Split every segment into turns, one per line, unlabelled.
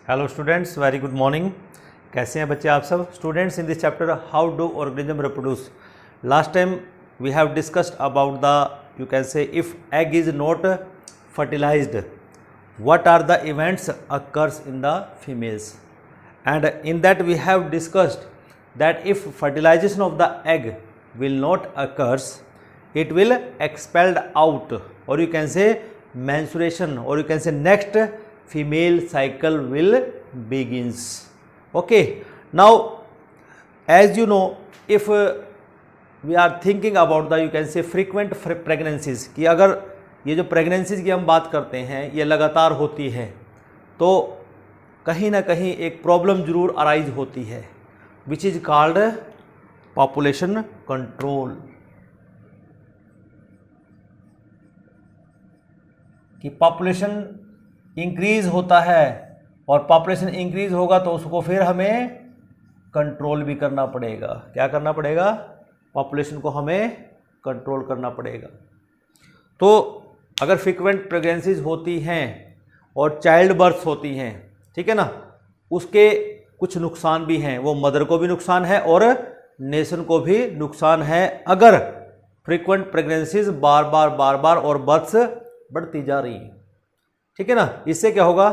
Hello students, very good morning. कैसे हैं बच्चे आप सब? Students, in this chapter how do organism reproduce, last time we have discussed about the, you can say, if egg is not fertilized, what are the events occurs in the females, and in that we have discussed that if fertilization of the egg will not occurs, it will expelled out, or you can say menstruation, or you can say next female cycle will begins. Okay, now as you know, if we are thinking about the, you can say, frequent pregnancies, कि अगर ये जो pregnancies की हम बात करते हैं ये लगातार होती है तो कहीं ना कहीं एक प्रॉब्लम जरूर अराइज होती है, which is called population control. कि पॉपुलेशन इंक्रीज होता है और पॉपुलेशन इंक्रीज होगा तो उसको फिर हमें कंट्रोल भी करना पड़ेगा। क्या करना पड़ेगा? पॉपुलेशन को हमें कंट्रोल करना पड़ेगा। तो अगर फ्रीक्वेंट प्रेगनेंसीज होती हैं और चाइल्ड बर्थ होती हैं, ठीक है ना, उसके कुछ नुकसान भी हैं। वो मदर को भी नुकसान है और नेशन को भी नुकसान है अगर फ्रीक्वेंट प्रेगनेंसीज बार बार और बर्थ्स बढ़ती जा रही हैं, ठीक है ना। इससे क्या होगा?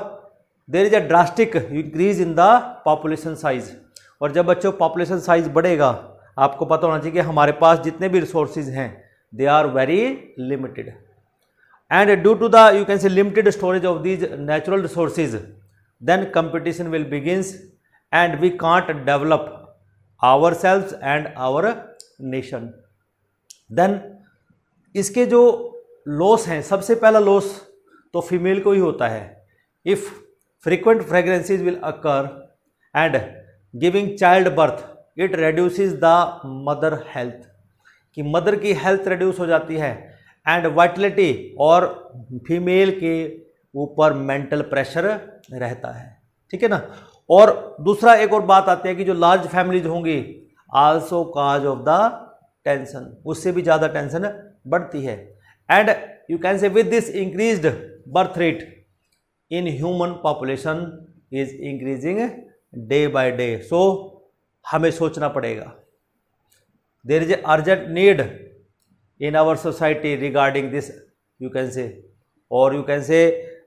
There is a drastic increase in the population size. और जब बच्चों पॉपुलेशन साइज बढ़ेगा, आपको पता होना चाहिए कि हमारे पास जितने भी रिसोर्सेज हैं they are very limited, and due to the, you can say, limited storage of these natural resources, then competition will begins and we can't develop ourselves and our nation. then इसके जो loss हैं, सबसे पहला loss तो female को ही होता है। if frequent pregnancies will occur and giving child birth, it reduces the mother health, कि मदर की हेल्थ रिड्यूस हो जाती है एंड वाइटलिटी, और फीमेल के ऊपर मेंटल प्रेशर रहता है, ठीक है ना। और दूसरा एक और बात आती है कि जो लार्ज फैमिलीज होंगी also cause of the tension, उससे भी ज़्यादा टेंशन बढ़ती है। And you can say with this increased birth rate in human population is increasing day by day. So हमें सोचना पड़ेगा, there is a urgent need in our society regarding this, you can say, or you can say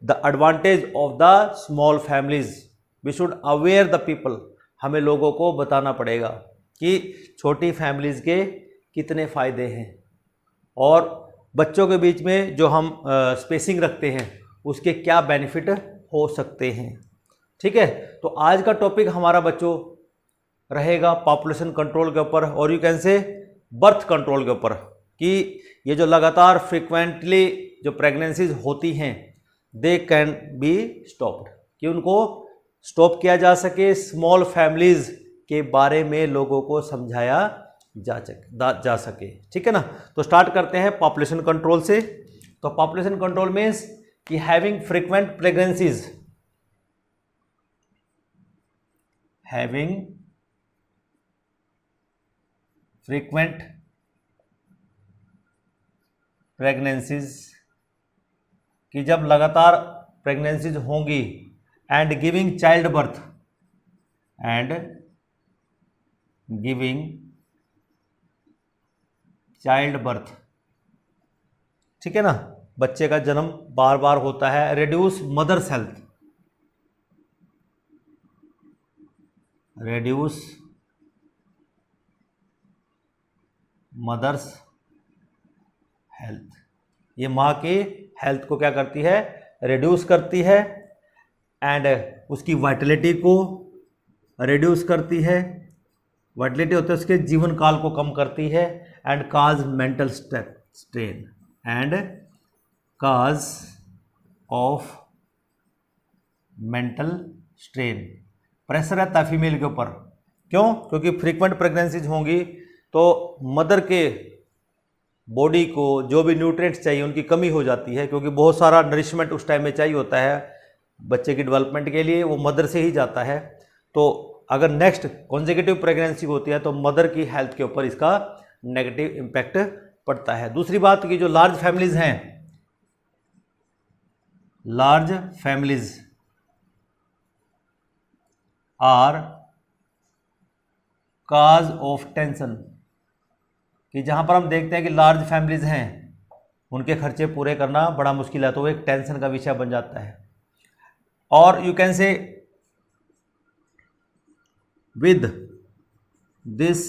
the advantage of the small families. We should aware the people, हमें लोगों को बताना पड़ेगा कि छोटी फैमिलीज़ के कितने फ़ायदे हैं और बच्चों के बीच में जो हम स्पेसिंग रखते हैं उसके क्या बेनिफिट हो सकते हैं, ठीक है। तो आज का टॉपिक हमारा बच्चों रहेगा पॉपुलेशन कंट्रोल के ऊपर, और you can say birth control के ऊपर, कि ये जो लगातार फ्रिक्वेंटली जो प्रेगनेंसीज होती हैं दे कैन बी स्टॉप्ड, कि उनको स्टॉप किया जा सके। स्मॉल फैमिलीज़ के बारे में लोगों को समझाया जा सके, ठीक है ना। तो स्टार्ट करते हैं पॉपुलेशन कंट्रोल से। तो पॉपुलेशन कंट्रोल मीन्स कि having frequent pregnancies, having frequent pregnancies, कि जब लगातार प्रेगनेंसीज होंगी, and giving child birth, and giving child birth, ठीक है ना, बच्चे का जन्म बार बार होता है। Reduce mother's health, reduce mother's health, ये माँ की हेल्थ को क्या करती है? रिड्यूस करती है, एंड उसकी वाइटलिटी को रिड्यूस करती है। वाइटलिटी होता है उसके जीवन काल को कम करती है, and cause mental strain, and cause of mental strain, pressure रहता है फीमेल के ऊपर। क्यों? क्योंकि फ्रीक्वेंट प्रेगनेंसीज होंगी तो मदर के बॉडी को जो भी न्यूट्रिएंट्स चाहिए उनकी कमी हो जाती है, क्योंकि बहुत सारा नरिशमेंट उस टाइम में चाहिए होता है बच्चे की डेवलपमेंट के लिए, वो मदर से ही जाता है। तो अगर नेक्स्ट कॉन्सेक्यूटिव प्रेगनेंसी होती है तो मदर की हेल्थ के ऊपर इसका नेगेटिव इम्पैक्ट पड़ता है। दूसरी बात कि जो लार्ज फैमिलीज हैं, large families are cause of tension, कि जहाँ पर हम देखते हैं कि लार्ज फैमिलीज हैं उनके खर्चे पूरे करना बड़ा मुश्किल है, तो वो एक टेंशन का विषय बन जाता है। और you can say with this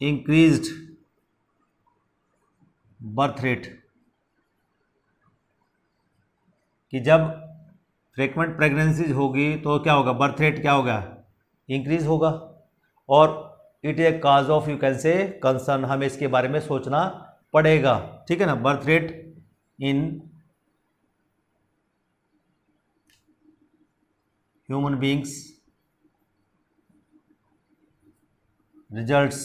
increased birth rate, कि जब फ्रीक्वेंट प्रेगनेंसीज होगी तो क्या होगा, बर्थ रेट क्या होगा, इंक्रीज होगा। और it is a cause of you can से कंसर्न, हमें इसके बारे में सोचना पड़ेगा, ठीक है ना। Birth rate in human beings results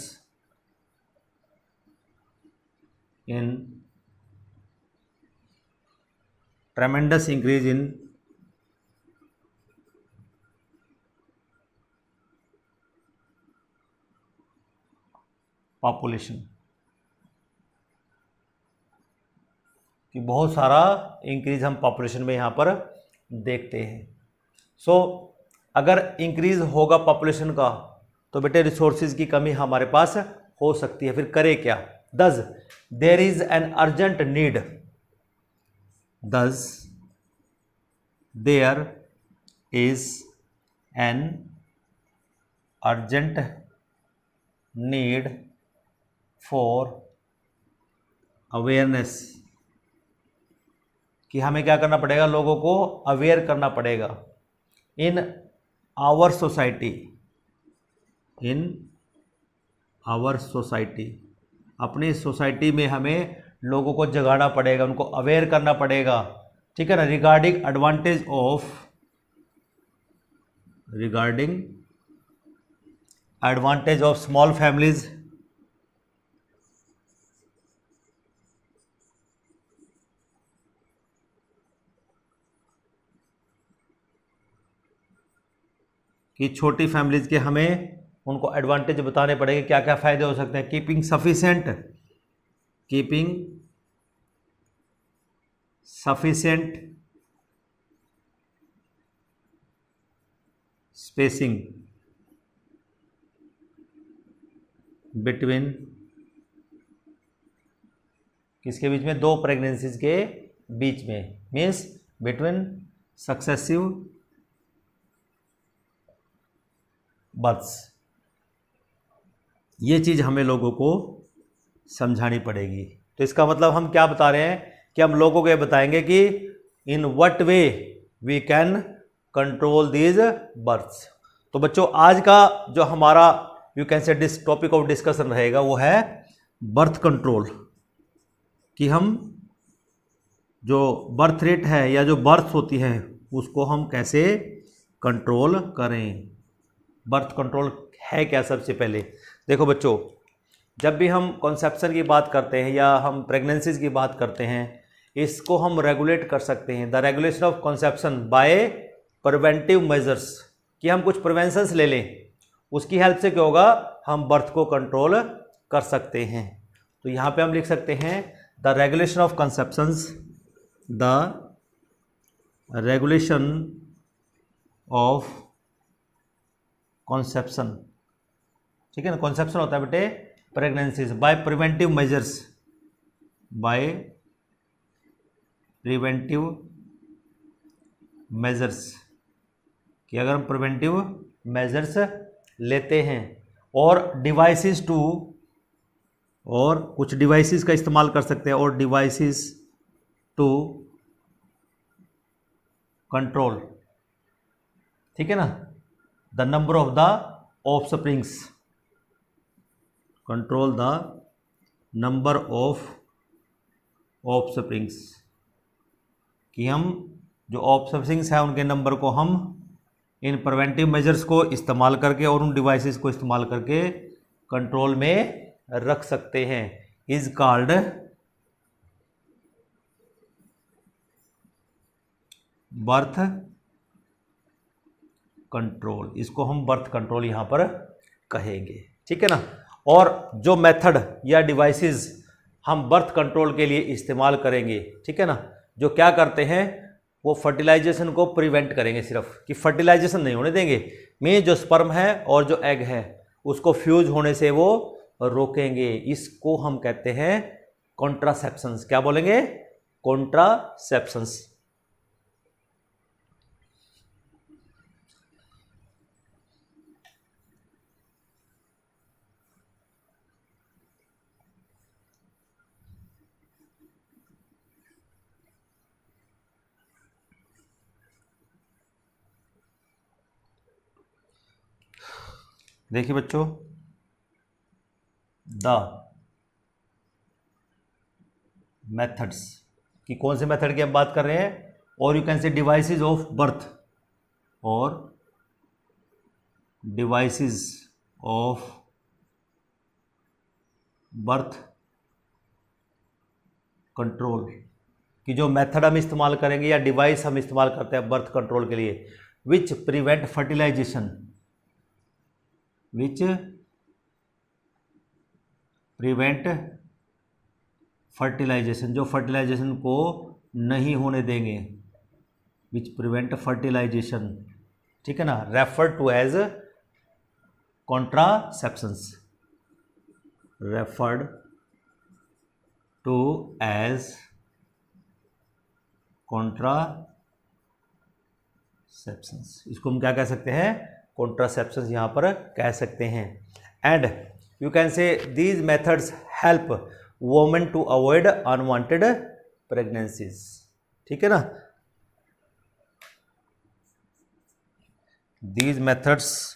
in tremendous increase in population, कि बहुत सारा इंक्रीज हम पॉपुलेशन में यहाँ पर देखते हैं। सो अगर इंक्रीज होगा पॉपुलेशन का तो बेटे रिसोर्सेज की कमी हमारे पास हो सकती है। फिर करे क्या, thus there is an urgent need, thus there is an urgent need for awareness, कि हमें क्या करना पड़ेगा, लोगों को अवेयर करना पड़ेगा। In our society, in our society, अपनी सोसाइटी में हमें लोगों को जगाना पड़ेगा, उनको अवेयर करना पड़ेगा, ठीक है ना। Regarding advantage of small families, कि छोटी फैमिलीज के हमें उनको एडवांटेज बताने पड़ेंगे, क्या क्या फायदे हो सकते हैं। कीपिंग sufficient spacing between, किसके बीच में, दो प्रेगनेंसीज के बीच में, मीन्स बिटवीन सक्सेसिव बर्थ्स। ये चीज़ हमें लोगों को समझानी पड़ेगी। तो इसका मतलब हम क्या बता रहे हैं कि हम लोगों को ये बताएंगे कि in what way we can control these births. तो बच्चों आज का जो हमारा you can say topic of discussion रहेगा वो है बर्थ कंट्रोल, कि हम जो बर्थ रेट है या जो बर्थ होती है उसको हम कैसे कंट्रोल करें। बर्थ कंट्रोल है क्या, सबसे पहले देखो बच्चों, जब भी हम कॉन्सेप्शन की बात करते हैं या हम प्रेगनेंसीज की बात करते हैं, इसको हम रेगुलेट कर सकते हैं। The regulation of conception by preventive measures, कि हम कुछ प्रिवेंशंस ले लें, उसकी हेल्प से क्या होगा, हम बर्थ को कंट्रोल कर सकते हैं। तो यहाँ पे हम लिख सकते हैं the regulation of conceptions, the regulation of conception, ठीक है ना। कॉन्सेप्शन होता है बेटे pregnancies by preventive measures, by preventive measures, कि अगर हम प्रिवेंटिव मेजर्स लेते हैं और डिवाइसेस टू, और कुछ डिवाइसेस का इस्तेमाल कर सकते हैं, और डिवाइसेस टू कंट्रोल, ठीक है ना, the number of the offsprings, control the number of offsprings, कि हम जो ऑफस्प्रिंग्स है उनके नंबर को हम इन प्रिवेंटिव मेजर्स को इस्तेमाल करके और उन डिवाइसेस को इस्तेमाल करके कंट्रोल में रख सकते हैं। इज कॉल्ड बर्थ कंट्रोल, इसको हम बर्थ कंट्रोल यहां पर कहेंगे, ठीक है ना। और जो मेथड या डिवाइसेस हम बर्थ कंट्रोल के लिए इस्तेमाल करेंगे, ठीक है ना, जो क्या करते हैं, वो फर्टिलाइजेशन को प्रिवेंट करेंगे, सिर्फ कि फर्टिलाइजेशन नहीं होने देंगे, में जो स्पर्म है और जो एग है उसको फ्यूज होने से वो रोकेंगे। इसको हम कहते हैं कॉन्ट्रासेप्शंस। क्या बोलेंगे? कॉन्ट्रासेप्शंस। देखिए बच्चों, द मेथड्स कि कौन से मेथड की हम बात कर रहे हैं, और यू कैन से डिवाइसेस ऑफ बर्थ, और डिवाइसेस ऑफ बर्थ कंट्रोल, कि जो मेथड हम इस्तेमाल करेंगे या डिवाइस हम इस्तेमाल करते हैं बर्थ कंट्रोल के लिए, which prevent fertilisation, which prevent fertilisation, जो फर्टिलाइजेशन को नहीं होने देंगे, विच प्रिवेंट फर्टिलाइजेशन, ठीक है ना, refer to as contraceptions, referred to as contraceptions. इसको हम क्या कह सकते हैं? कॉन्ट्रासेप्शंस यहाँ पर कह सकते हैं। And you can say these methods help women to avoid unwanted pregnancies, ठीक है ना। These methods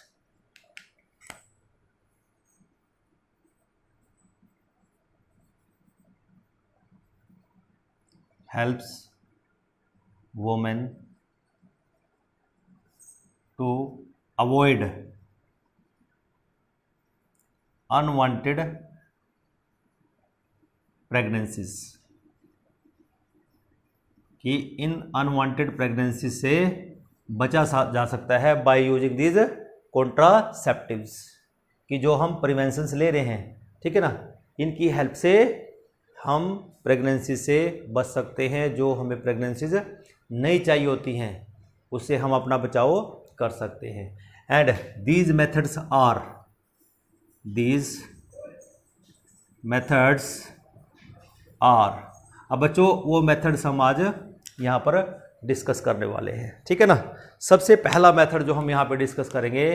helps women to avoid unwanted pregnancies, कि इन अनवांटेड प्रेगनेंसी से बचा जा सकता है बाय यूजिंग दीज कॉन्ट्रासेप्टिव्स, कि जो हम प्रिवेंशंस ले रहे हैं, ठीक है ना, इनकी हेल्प से हम प्रेगनेंसी से बच सकते हैं। जो हमें प्रेगनेंसीज नहीं चाहिए होती हैं उससे हम अपना बचाव कर सकते हैं। And these methods are, these methods are, अब बच्चों वो मेथड्स हम आज यहाँ पर डिस्कस करने वाले हैं, ठीक है ना। सबसे पहला मेथड जो हम यहाँ पर डिस्कस करेंगे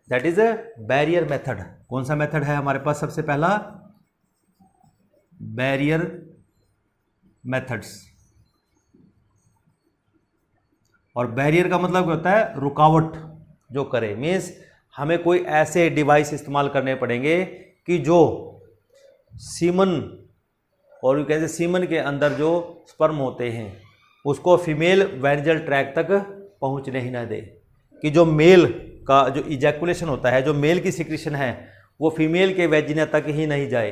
दैट इज बैरियर मेथड। कौन सा मेथड है हमारे पास? सबसे पहला बैरियर मेथड्स। और बैरियर का मतलब क्या होता है? रुकावट जो करे, मीन्स हमें कोई ऐसे डिवाइस इस्तेमाल करने पड़ेंगे कि जो सीमन, और यू कैसे सीमन के अंदर जो स्पर्म होते हैं उसको फीमेल वेजिनल ट्रैक तक पहुंचने ही ना दे, कि जो मेल का जो इजैकुलेशन होता है, जो मेल की सिक्रीशन है, वो फीमेल के वेजिना तक ही नहीं जाए।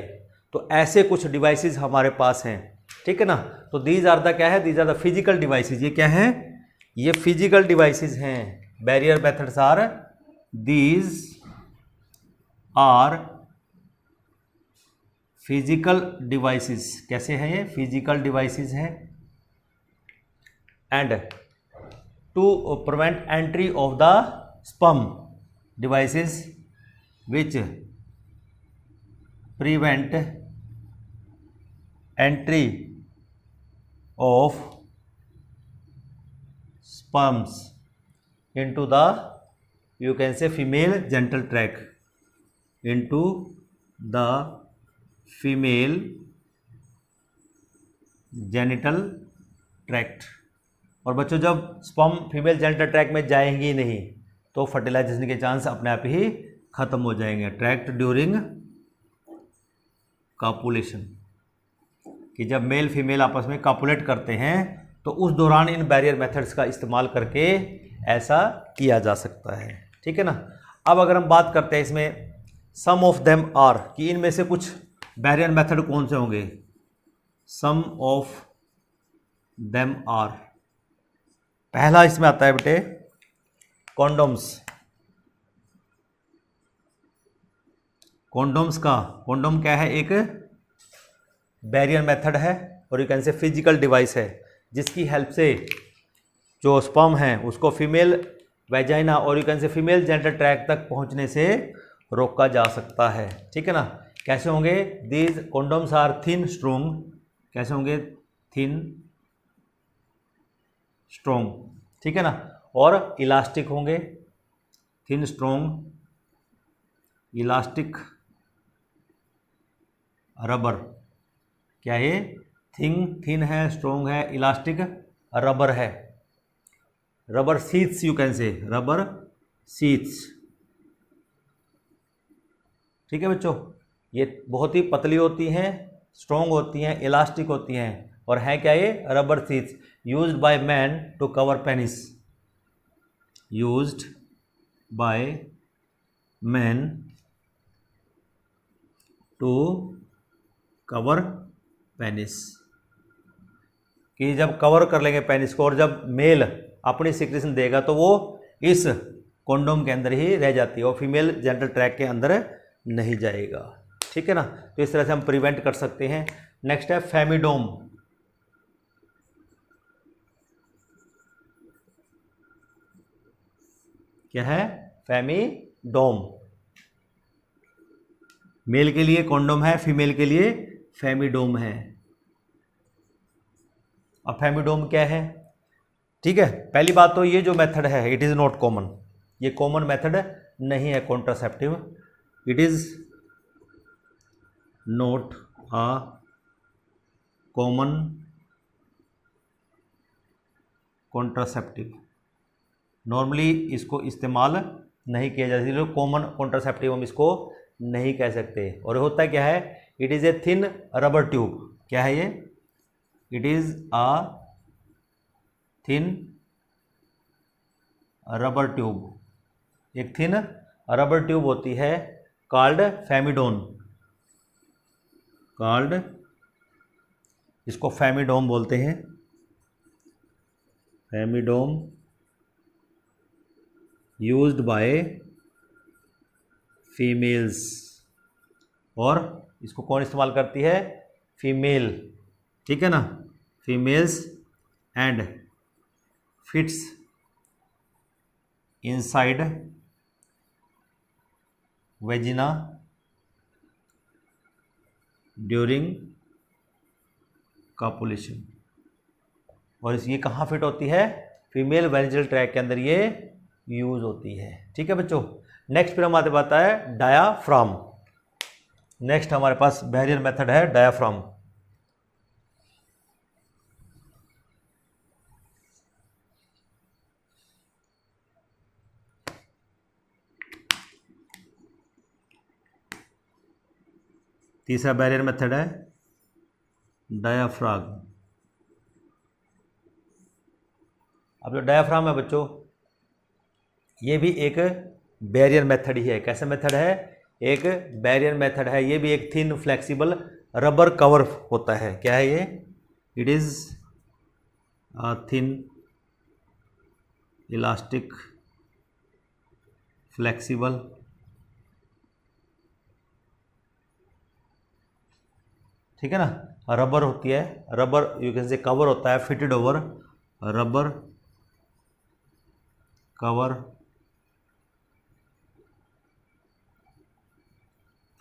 तो ऐसे कुछ डिवाइसेस हमारे पास हैं, ठीक है ना। तो दीज आर द क्या है? These are the physical devices. ये क्या है? ये फिजिकल डिवाइसेस हैं। Barrier methods are, these are physical devices. कैसे हैं ये? फिजिकल डिवाइसेस हैं। And to prevent entry of the sperm, devices which prevent entry of sperms into the, you can say, female genital tract, into the female genital tract। और बच्चों जब sperm female genital tract में जाएंगी नहीं तो fertilisation के chance अपने आप ही खत्म हो जाएंगे। ट्रैक्ट ड्यूरिंग कॉपुलेशन, कि जब मेल फीमेल आपस में कॉपुलेट करते हैं तो उस दौरान इन बैरियर मेथड्स का इस्तेमाल करके ऐसा किया जा सकता है, ठीक है ना। अब अगर हम बात करते हैं इसमें सम ऑफ देम आर, कि इनमें से कुछ बैरियर मेथड कौन से होंगे। सम ऑफ देम आर, पहला इसमें आता है बेटे कॉन्डोम्स। कॉन्डोम्स का, कॉन्डोम क्या है? एक बैरियर मेथड है, और यू कैन से फिजिकल डिवाइस है, जिसकी हेल्प से जो स्पर्म है उसको फीमेल वेजाइना और यू कैन से फीमेल जेनिटल ट्रैक्ट तक पहुंचने से रोका जा सकता है। ठीक है ना। कैसे होंगे? These condoms are thin strong. कैसे होंगे? Thin strong. ठीक है ना। और इलास्टिक होंगे, थिन स्ट्रोंग इलास्टिक रबर। क्या ये? थिन है, स्ट्रोंग है, इलास्टिक रबर है। Rubber sheaths you can say, rubber sheaths. ठीक है बच्चों, ये बहुत ही पतली होती हैं, स्ट्रोंग होती हैं, इलास्टिक होती हैं और है क्या ये? Rubber sheaths used by man to cover penis. Used by man to cover penis, कि जब कवर कर लेंगे पेनिस को और जब मेल अपनी सिक्रेशन देगा तो वो इस कॉन्डोम के अंदर ही रह जाती है और फीमेल जेनिटल ट्रैक्ट के अंदर नहीं जाएगा। ठीक है ना। तो इस तरह से हम प्रिवेंट कर सकते हैं। नेक्स्ट है फेमिडोम। क्या है? फेमिडोम। मेल के लिए कॉन्डोम है, फीमेल के लिए फेमिडोम है। अब फेमिडोम क्या है? ठीक है, पहली बात तो ये जो मेथड है इट इज़ नॉट कॉमन, ये कॉमन मेथड नहीं है contraceptive. It is not a common contraceptive. Normally इसको इस्तेमाल नहीं किया जाता, इसलिए कॉमन कॉन्ट्रासेप्टिव हम इसको नहीं कह सकते। और होता क्या है? It is a thin rubber tube. क्या है ये? It is a thin rubber tube. एक थिन रबर ट्यूब होती है कॉल्ड फेमिडोन। कॉल्ड, इसको फेमिडोम बोलते हैं। फेमिडोम यूज्ड बाय फीमेल्स। और इसको कौन इस्तेमाल करती है? फीमेल। ठीक है ना, females and fits inside vagina during copulation. और ये कहाँ फिट होती है? फीमेल वेजिनल ट्रैक्ट के अंदर ये यूज होती है। ठीक है बच्चों। नेक्स्ट फिर हमारे पास आता है डायाफ्राम। नेक्स्ट हमारे पास बैरियर मेथड है डायाफ्राम। तीसरा बैरियर मेथड है डायाफ्राम। अब जो डायाफ्राम है बच्चों, ये भी एक बैरियर मेथड ही है। कैसा मेथड है? एक बैरियर मेथड है। ये भी एक थिन फ्लेक्सिबल रबर कवर होता है। क्या है ये? It is a thin elastic flexible ठीक है ना, रबर होती है, रबर यू कैन से कवर होता है, fitted over rubber cover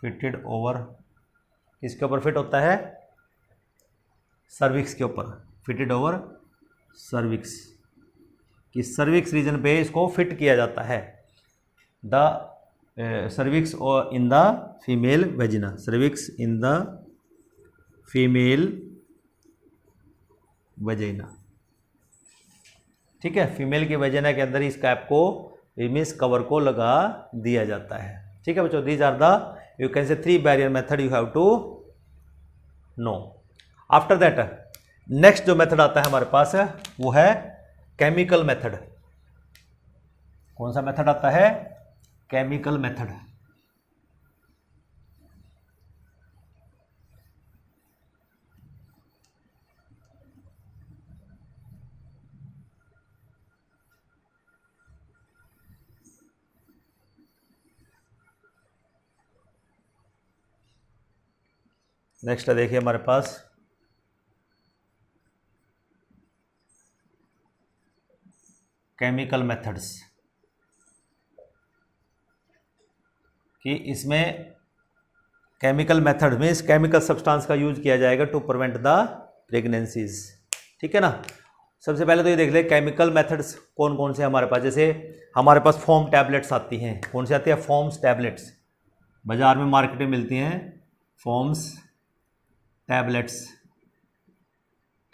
fitted over. किसके ऊपर फिट होता है? सर्विक्स के ऊपर, फिटेड ओवर सर्विक्स। कि सर्विक्स रीजन पे इसको फिट किया जाता है। द सर्विक्स और in the female vagina, cervix in the female vagina. ठीक है, फीमेल की वेजिना के अंदर इस कैप को, मीन्स कवर को लगा दिया जाता है। ठीक है बच्चों, these are the you can say 3 barrier method you have to know. After that next जो मेथड आता है हमारे पास है वो है केमिकल मेथड। कौन सा मेथड आता है? Chemical method. नेक्स्ट देखिए हमारे पास केमिकल मेथड्स, कि इसमें chemical method means chemical substance का यूज किया जाएगा टू प्रिवेंट द प्रेगनेंसीज। ठीक है ना। सबसे पहले तो ये देख ले केमिकल मेथड्स कौन कौन से हमारे पास। जैसे हमारे पास फॉर्म टैबलेट्स आती हैं। कौन सी आती है? फॉर्म्स टैबलेट्स, बाजार में मार्केट में मिलती हैं फॉर्म्स टैबलेट्स।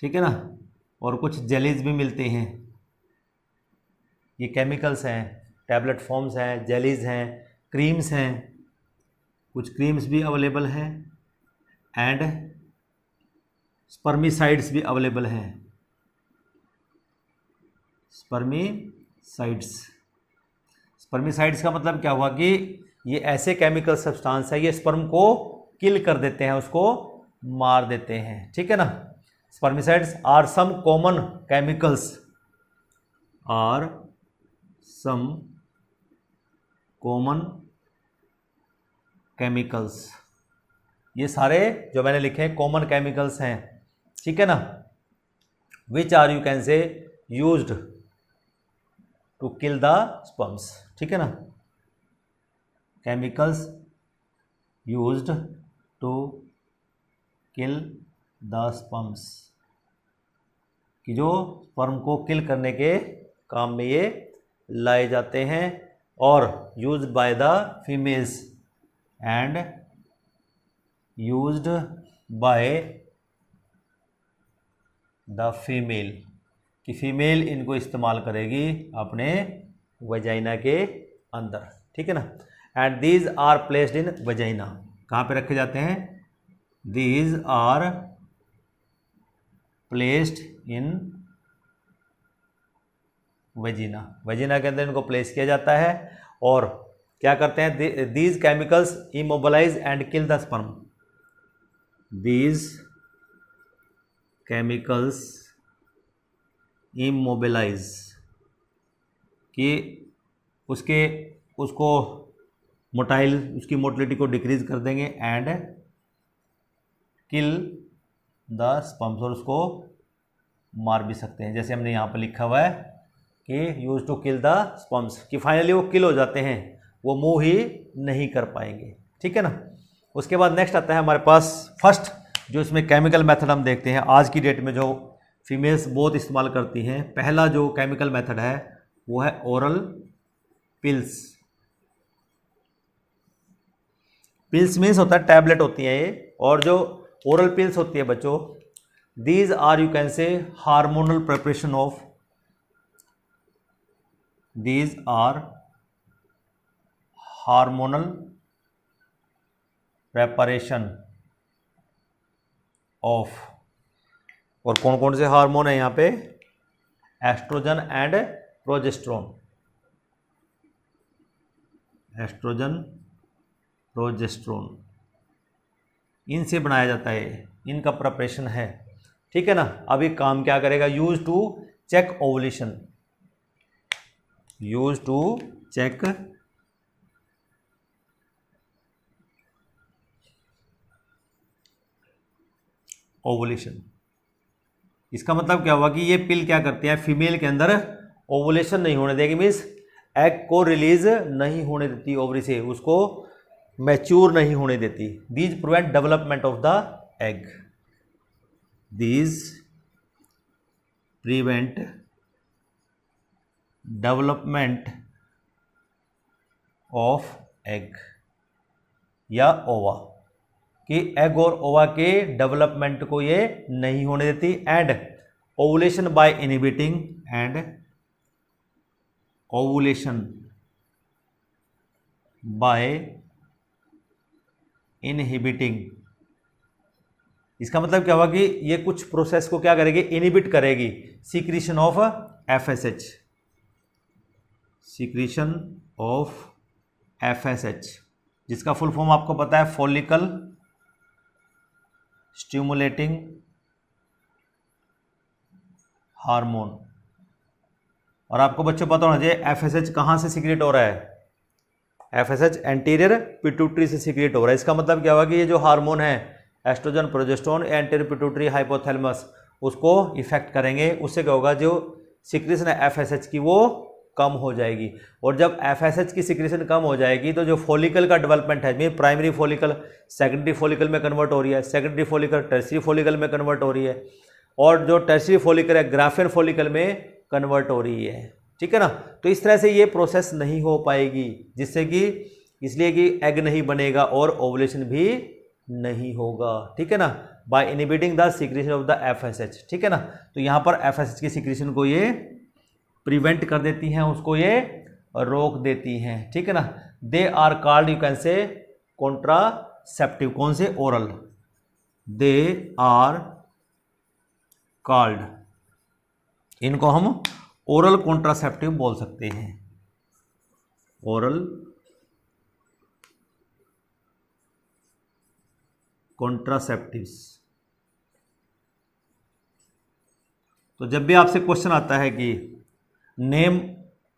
ठीक है ना। और कुछ जेलीज भी मिलती हैं, ये केमिकल्स हैं। टैबलेट फॉर्म्स हैं, जेलीज हैं, क्रीम्स हैं, कुछ क्रीम्स भी अवेलेबल हैं, एंड स्पर्मिसाइड्स भी अवेलेबल हैं। स्पर्मिसाइड्स का मतलब क्या हुआ कि ये ऐसे केमिकल सब्सटेंस है, ये स्पर्म को किल कर देते हैं, उसको मार देते हैं। ठीक है ना। Spermicides are some common chemicals, are some common chemicals, ये सारे जो मैंने लिखे हैं कॉमन केमिकल्स हैं। ठीक है ना। Which are you can say used to kill the sperms. ठीक है ना। Chemicals used to kill the sperms, कि जो स्पर्म को किल करने के काम में ये लाए जाते हैं, और used by the females and used by the female, कि फीमेल इनको इस्तेमाल करेगी अपने वजाइना के अंदर। ठीक है ना। And these are placed in vagina, कहाँ पे रखे जाते हैं? These are placed in vagina, vagina के अंदर इनको प्लेस किया जाता है। और क्या करते हैं? These chemicals immobilise and kill the sperm, these chemicals immobilise, कि उसको मोटाइल, उसकी मोटिलिटी को डिक्रीज कर देंगे, एंड किल द स्पर्म्स, और उसको मार भी सकते हैं। जैसे हमने यहाँ पर लिखा हुआ है कि use to kill the sperms, कि फाइनली वो किल हो जाते हैं, वो मूव ही नहीं कर पाएंगे। ठीक है ना। उसके बाद नेक्स्ट आता है हमारे पास फर्स्ट, जो इसमें केमिकल मेथड हम देखते हैं आज की डेट में जो फीमेल्स बहुत इस्तेमाल करती हैं। पहला जो केमिकल मेथड है वो है ओरल पिल्स। पिल्स मीन्स होता है टैबलेट होती हैं ये, और जो ओरल पिल्स होती है बच्चों, these are you can say hormonal preparation of, these are hormonal preparation of. और कौन कौन से हार्मोन है यहाँ पे? Oestrogen and progesterone, oestrogen progesterone, इनसे बनाया जाता है, इनका प्रिपरेशन है। ठीक है ना। अभी काम क्या करेगा? Use to check ovulation, use to check ovulation. इसका मतलब क्या हुआ कि ये पिल क्या करती है? फीमेल के अंदर ओवुलेशन नहीं होने देगी, मीन्स एग को रिलीज नहीं होने देती ओवरी से, उसको मैच्योर नहीं होने देती। These prevent development of the egg, these prevent development of egg या ओवा, कि एग और ओवा के डेवलपमेंट को ये नहीं होने देती। And ovulation by inhibiting, and ovulation by inhibiting. इसका मतलब क्या हुआ कि ये कुछ प्रोसेस को क्या करेगी? इनहिबिट करेगी। Secretion of FSH, secretion of FSH, जिसका फुल फॉर्म आपको पता है फॉलिकल स्टिमुलेटिंग हार्मोन। और आपको बच्चों पता होना चाहिए FSH कहाँ से सीक्रेट हो रहा है? FSH एंटीरियर पिट्यूटरी से सीक्रेट हो रहा है। इसका मतलब क्या हुआ कि ये जो हार्मोन है oestrogen progesterone, anterior pituitary hypothalamus, उसको इफेक्ट करेंगे। उससे क्या होगा? जो सिक्रेशन है FSH की वो कम हो जाएगी। और जब FSH की सिक्रेशन कम हो जाएगी तो जो फॉलिकल का डेवलपमेंट है, main primary follicle secondary follicle में कन्वर्ट हो रही है, सेकेंडरी फॉलिकल टर्शियरी फॉलिकल में कन्वर्ट हो रही है, और जो टर्शियरी फॉलिकल है ग्राफियन फॉलिकल में कन्वर्ट हो रही है। ठीक है ना। तो इस तरह से ये प्रोसेस नहीं हो पाएगी, जिससे कि इसलिए कि एग नहीं बनेगा और ओवुलेशन भी नहीं होगा। ठीक है ना, by inhibiting the secretion of the FSH। ठीक है ना। तो यहाँ पर FSH की सिक्रेशन को ये प्रिवेंट कर देती हैं, उसको ये रोक देती हैं। ठीक है ना। They are called, you can say contraceptive. कौन से? ओरल। दे आर कॉल्ड, इनको हम ओरल कॉन्ट्रासेप्टिव बोल सकते हैं। Oral contraceptives. तो जब भी आपसे क्वेश्चन आता है कि नेम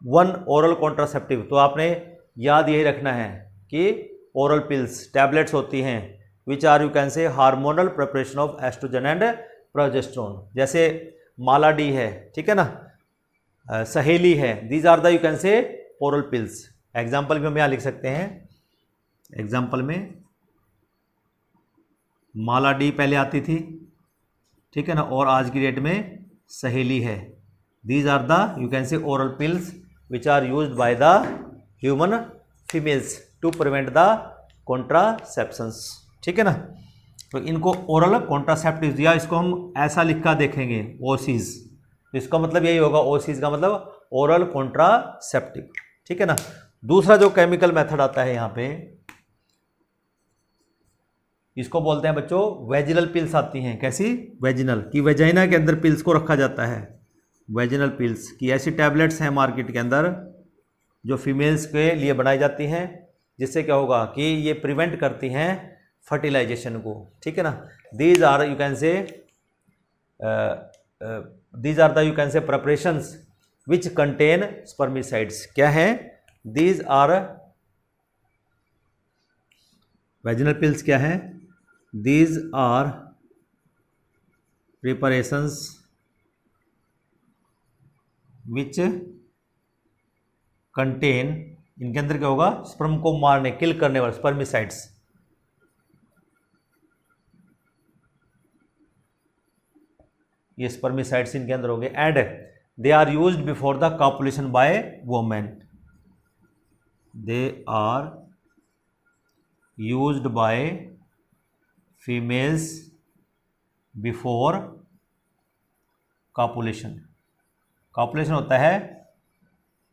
वन ओरल कॉन्ट्रासेप्टिव, तो आपने याद यही रखना है कि ओरल पिल्स टैबलेट्स होती हैं which are, you can say, hormonal preparation of oestrogen and progesterone. जैसे माला डी है, ठीक है ना, सहेली है, these are the, you can say, oral pills. Example भी हम यहाँ लिख सकते हैं। एग्जाम्पल में माला डी पहले आती थी, ठीक है ना, और आज की डेट में सहेली है। These are the, you can say, oral pills which are used by the human females to prevent the contraceptions. ठीक है ना। तो इनको ओरल कॉन्ट्रासेप्टिव, या इसको हम ऐसा लिखा देखेंगे ओसीज, तो इसका मतलब यही होगा, ओसीज का मतलब ओरल कॉन्ट्रासेप्टिव। ठीक है ना। दूसरा जो केमिकल मेथड आता है यहाँ पे, इसको बोलते हैं बच्चों वेजिनल पिल्स आती हैं। कैसी? वेजिनल, की वेजाइना के अंदर पिल्स को रखा जाता है। वेजिनल पिल्स की ऐसी टैबलेट्स हैं मार्केट के अंदर जो फीमेल्स के लिए बनाई जाती हैं, जिससे क्या होगा कि ये प्रिवेंट करती हैं फर्टिलाइजेशन को। ठीक है ना। These are, you can say, these are the, you can say, preparations which contain spermicides. क्या है? These are vaginal pills. क्या है? These are preparations which contain, इनके अंदर क्या होगा? स्पर्म को मारने, किल करने वाले स्पर्मिसाइड्स। ये स्पर्मिसाइड्स इनके अंदर हो गए। And they are used before the copulation by women. They are used by females before copulation. Copulation होता है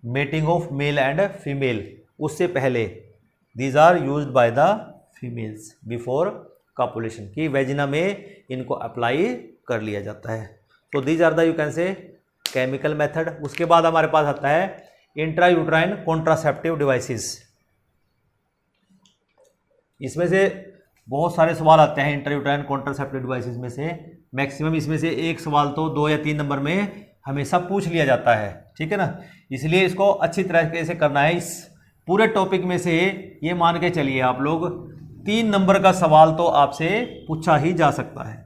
mating of male and female, उससे पहले। These are used by the females before copulation, की वेजिना में इनको apply कर लिया जाता है। तो these are the, you can say, chemical method. उसके बाद हमारे पास आता है इंट्रायूट्राइन कॉन्ट्रासेप्टिव डिवाइसेस। इसमें से बहुत सारे सवाल आते हैं इंट्रायूट्राइन कॉन्ट्रासेप्टिव डिवाइसेस में से। मैक्सिमम इसमें से एक सवाल तो 2 या 3 नंबर में हमेशा पूछ लिया जाता है। ठीक है ना। इसलिए इसको अच्छी तरीके से करना है। इस पूरे टॉपिक में से ये मान के चलिए आप लोग 3 नंबर का सवाल तो आपसे पूछा ही जा सकता है।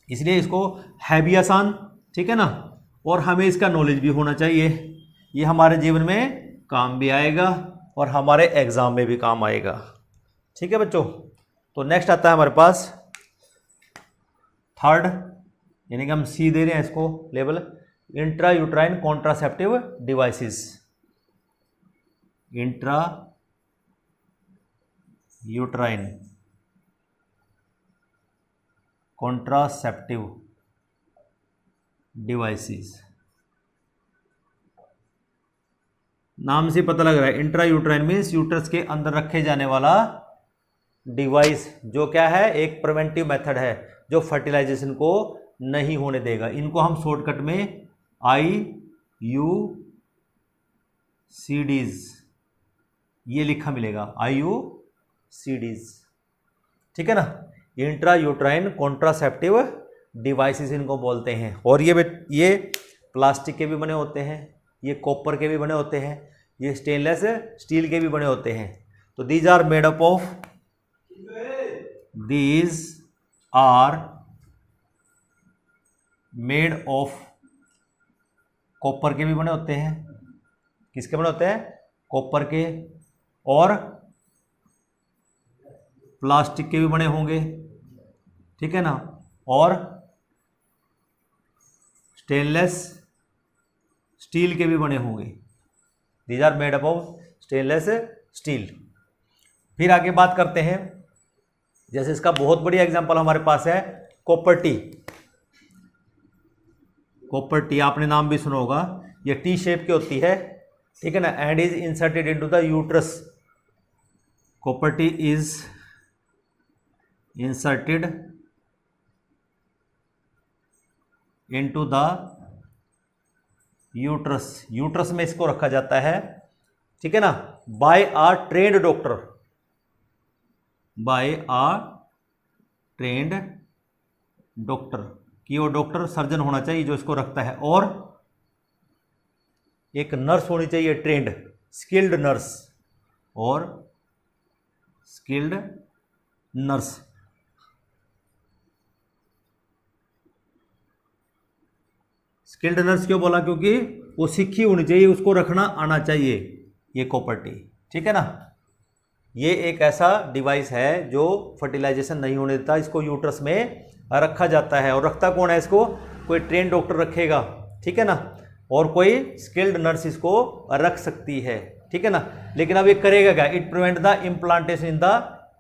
इसलिए इसको है भी आसान, ठीक है ना, और हमें इसका नॉलेज भी होना चाहिए। ये हमारे जीवन में काम भी आएगा और हमारे एग्जाम में भी काम आएगा। ठीक है बच्चों। तो नेक्स्ट आता है हमारे पास थर्ड, यानी कि हम सी दे रहे हैं इसको level, intrauterine contraceptive devices. Intra uterine contraceptive devices, नाम से पता लग रहा है। इंट्रायूट्राइन मीन्स यूट्रस के अंदर रखे जाने वाला डिवाइस, जो क्या है, एक प्रिवेंटिव मेथड है जो फर्टिलाइजेशन को नहीं होने देगा। इनको हम शॉर्टकट में IUCDs, ये लिखा मिलेगा, IUCDs। ठीक है ना। इंट्रायूट्राइन कॉन्ट्रासेप्टिव डिवाइसेस इनको बोलते हैं। और ये प्लास्टिक के भी बने होते हैं, ये कॉपर के भी बने होते हैं, ये स्टेनलेस स्टील के भी बने होते हैं। तो these are made up of, these are made of copper के भी बने होते हैं। किसके बने होते हैं? कॉपर के। और प्लास्टिक के भी बने होंगे, ठीक है ना। और स्टेनलेस स्टील के भी बने होंगे। These are made up of stainless steel. फिर आगे बात करते हैं, जैसे इसका बहुत बढ़िया एग्जांपल हमारे पास है कॉपर टी। कॉपर टी आपने नाम भी सुना होगा। ये टी शेप की होती है, ठीक है ना, and is inserted into the uterus. Copper T is inserted into the uterus. Uterus में इसको रखा जाता है, ठीक है ना, बाय आ ट्रेंड डॉक्टर। बाय आ ट्रेंड डॉक्टर, कि वो डॉक्टर सर्जन होना चाहिए जो इसको रखता है, और एक नर्स होनी चाहिए ट्रेंड, स्किल्ड नर्स, और स्किल्ड नर्स। स्किल्ड नर्स क्यों बोला? क्योंकि वो सीखी होनी चाहिए, उसको रखना आना चाहिए ये कॉपर टी, ठीक है ना। ये एक ऐसा डिवाइस है जो फर्टिलाइजेशन नहीं होने देता, इसको यूट्रस में रखा जाता है। और रखता कौन है इसको? कोई ट्रेन डॉक्टर रखेगा, ठीक है ना, और कोई स्किल्ड नर्स इसको रख सकती है, ठीक है ना। लेकिन अब ये करेगा क्या? It prevent the implantation in the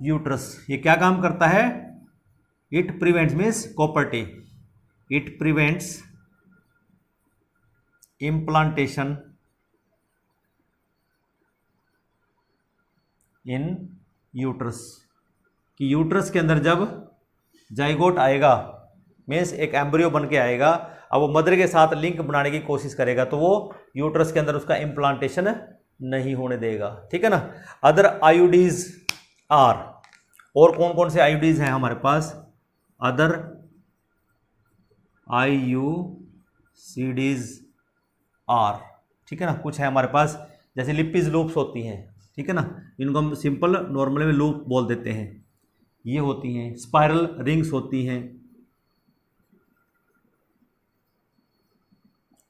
uterus. ये क्या काम करता है? It prevents means copper T, it prevents implantation in uterus. कि यूट्रस के अंदर जब जाइगोट आएगा, मीन्स एक एम्ब्रियो बन के आएगा, अब वो मदर के साथ लिंक बनाने की कोशिश करेगा, तो वो यूट्रस के अंदर उसका इम्प्लांटेशन नहीं होने देगा, ठीक है ना। अदर आईयूडीज आर, और कौन कौन से आईयूडीज हैं हमारे पास? अदर आईयूसीडीज आर, ठीक है ना। कुछ है हमारे पास, जैसे लिपिज लूप्स होती हैं, ठीक है ना, इनको हम सिंपल नॉर्मल में लूप बोल देते हैं। ये होती हैं स्पाइरल रिंग्स होती हैं,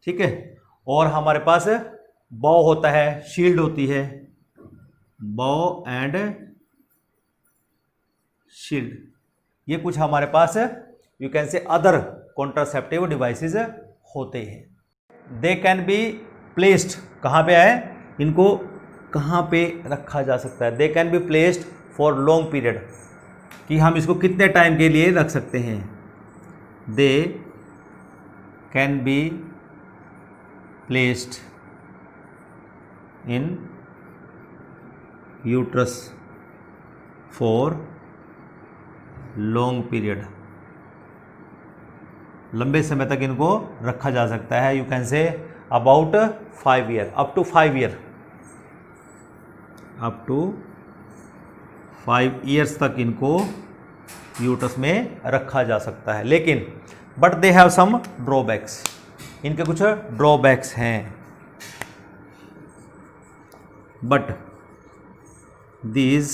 ठीक है। और हमारे पास बॉ होता है, शील्ड होती है, बॉ एंड शील्ड। ये कुछ हमारे पास you can say other contraceptive devices होते हैं। दे कैन बी प्लेस्ड, कहाँ पे आए? इनको कहाँ पे रखा जा सकता है? दे can be placed for long period, कि हम इसको कितने टाइम के लिए रख सकते हैं। They can be placed in uterus for long period, लंबे समय तक इनको रखा जा सकता है। You can say about 5 year, up to 5 year, up to 5 years तक इनको यूट्रस में रखा जा सकता है। लेकिन but they have some drawbacks, इनके कुछ ड्रॉबैक्स हैं। But these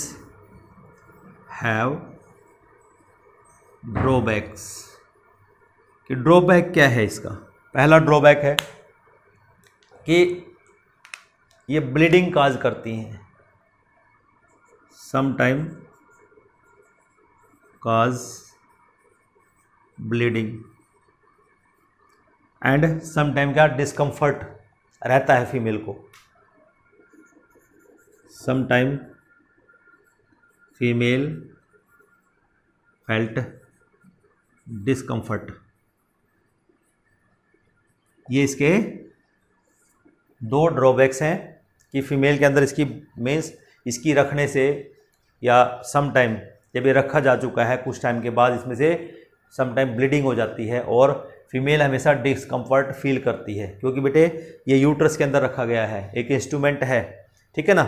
have drawbacks. कि ड्रॉबैक क्या है इसका? पहला ड्रॉबैक है कि ये ब्लीडिंग काज करती हैं, sometime cause bleeding, and sometime क्या डिस्कम्फर्ट रहता है फीमेल को। Sometime female felt discomfort. ये इसके दो ड्रॉबैक्स हैं कि फीमेल के अंदर इसकी मीन्स इसकी रखने से, या सम टाइम जब ये रखा जा चुका है कुछ टाइम के बाद इसमें से सम टाइम ब्लीडिंग हो जाती है, और फीमेल हमेशा डिस्कम्फर्ट फील करती है, क्योंकि बेटे ये यूट्रस के अंदर रखा गया है, एक इंस्ट्रूमेंट है, ठीक है ना,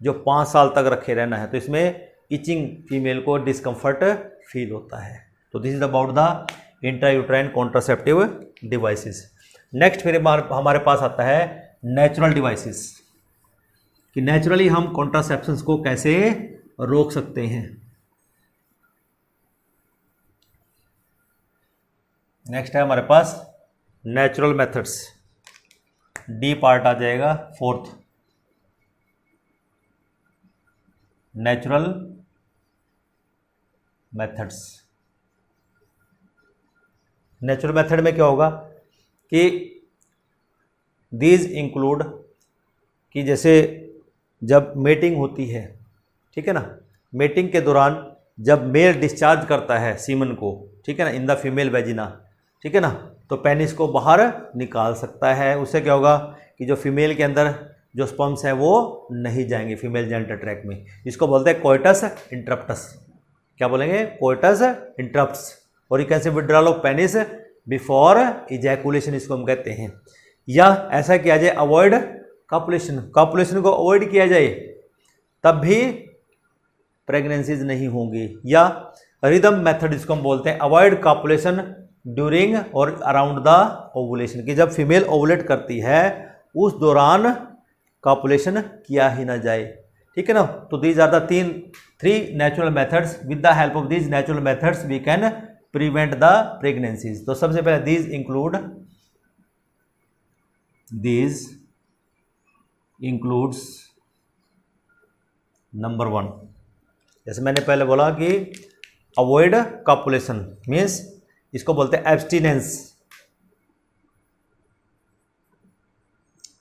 जो 5 साल तक रखे रहना है, तो इसमें इचिंग फीमेल को डिस्कम्फर्ट फील होता है। तो this is about the intrauterine contraceptive devices. Next फिर हमारे पास आता है नेचुरल डिवाइसेस, कि नेचुरली हम कॉन्ट्रासेप्शंस को कैसे रोक सकते हैं। नेक्स्ट है हमारे पास नेचुरल मेथड्स। डी पार्ट आ जाएगा fourth, natural methods. Natural method में क्या होगा कि दीज इंक्लूड कि जैसे जब मेटिंग होती है, ठीक है ना, मेटिंग के दौरान जब मेल डिस्चार्ज करता है सीमन को, ठीक है ना, इन द फीमेल वेजिना, ठीक है ना, तो पेनिस को बाहर निकाल सकता है। उससे क्या होगा कि जो फीमेल के अंदर जो स्पर्म्स हैं वो नहीं जाएंगे फीमेल जेनिटल ट्रैक्ट में। इसको बोलते हैं कोइटस इंटरप्टस। क्या बोलेंगे? Coitus interruptus. और you can say withdrawal of penis before ejaculation, इसको हम कहते हैं। या ऐसा किया जाए अवॉइड कॉपुलेशन, कॉपुलेशन को अवॉइड किया जाए तब भी प्रेगनेंसीज नहीं होंगी। या रिदम मेथड, इसको हम बोलते हैं अवॉइड कॉपुलेशन ड्यूरिंग और अराउंड द ओवुलेशन, कि जब फीमेल ओवुलेट करती है उस दौरान कॉपुलेशन किया ही ना जाए, ठीक है ना। तो these are the three natural methods. With the help of these natural methods we can prevent the pregnancies. तो सबसे पहले दीज इंक्लूड्स नंबर 1, जैसे मैंने पहले बोला कि अवॉइड कॉपुलेशन मीन्स इसको बोलते हैं abstinence.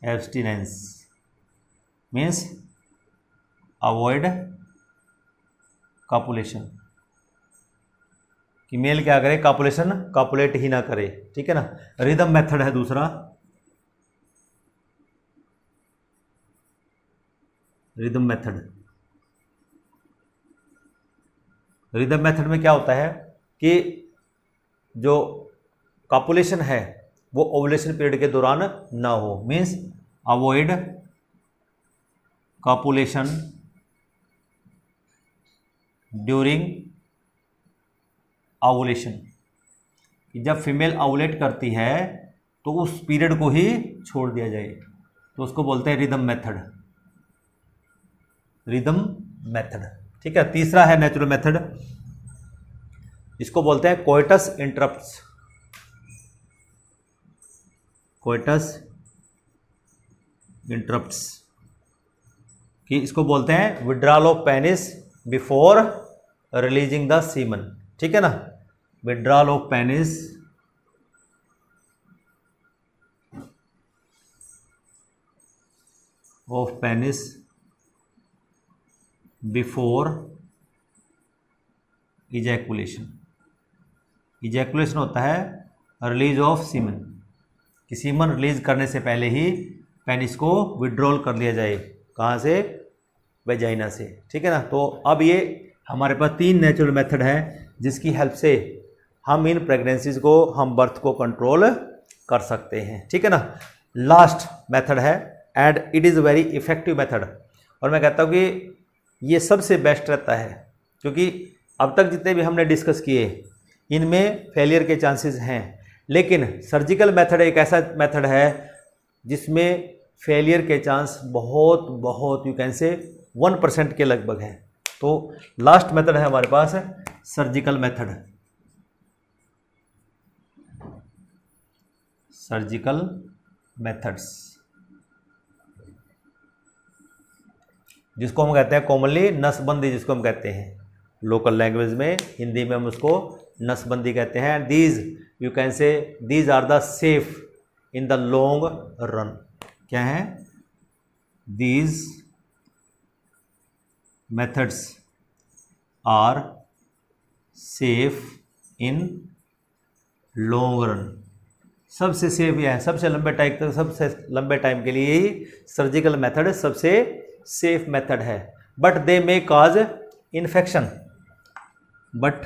Abstinence means avoid copulation, कि मेल क्या करे, कॉपुलेशन कॉपुलेट ही ना करे, ठीक है ना। रिदम मेथड है दूसरा। रिदम मेथड, रिदम मेथड में क्या होता है कि जो कॉपुलेशन है वो ओवुलेशन पीरियड के दौरान ना हो, means avoid copulation during ovulation. जब फीमेल ओवुलेट करती है तो उस पीरियड को ही छोड़ दिया जाए, तो उसको बोलते हैं रिदम मेथड। रिदम मेथड, ठीक है। तीसरा है नेचुरल मेथड, इसको बोलते हैं कोइटस इंटरप्ट्स। कोइटस इंटरप्ट्स, कि इसको बोलते हैं withdrawal of penis before releasing the semen, ठीक है ना। Withdrawal of penis before ejaculation. Ejaculation होता है रिलीज ऑफ सीमन, कि सीमन रिलीज करने से पहले ही पेनिस को विड्रॉल कर लिया जाए। कहाँ से? वेजाइना से, ठीक है ना। तो अब ये हमारे पास 3 नेचुरल मेथड है जिसकी हेल्प से हम इन प्रेगनेंसीज को, हम बर्थ को कंट्रोल कर सकते हैं, ठीक है ना। लास्ट मेथड है and it is very effective method, और मैं कहता हूँ कि ये सबसे बेस्ट रहता है, क्योंकि अब तक जितने भी हमने डिस्कस किए इनमें फेलियर के चांसेस हैं, लेकिन सर्जिकल मेथड एक ऐसा मेथड है जिसमें फेलियर के चांस बहुत बहुत यू कैन से 1% के लगभग हैं। तो लास्ट मेथड है हमारे पास सर्जिकल मेथड। सर्जिकल मेथड्स, जिसको हम कहते हैं कॉमनली नसबंदी, जिसको हम कहते हैं लोकल लैंग्वेज में, हिंदी में हम उसको नसबंदी कहते हैं। These you can say these are the safe in the long run. क्या है? These methods are safe in long run. सबसे सेफ यह है, सबसे लंबे टाइम तक, सबसे लंबे टाइम के लिए ही सर्जिकल मेथड सबसे सेफ मेथड है। But they may cause infection, but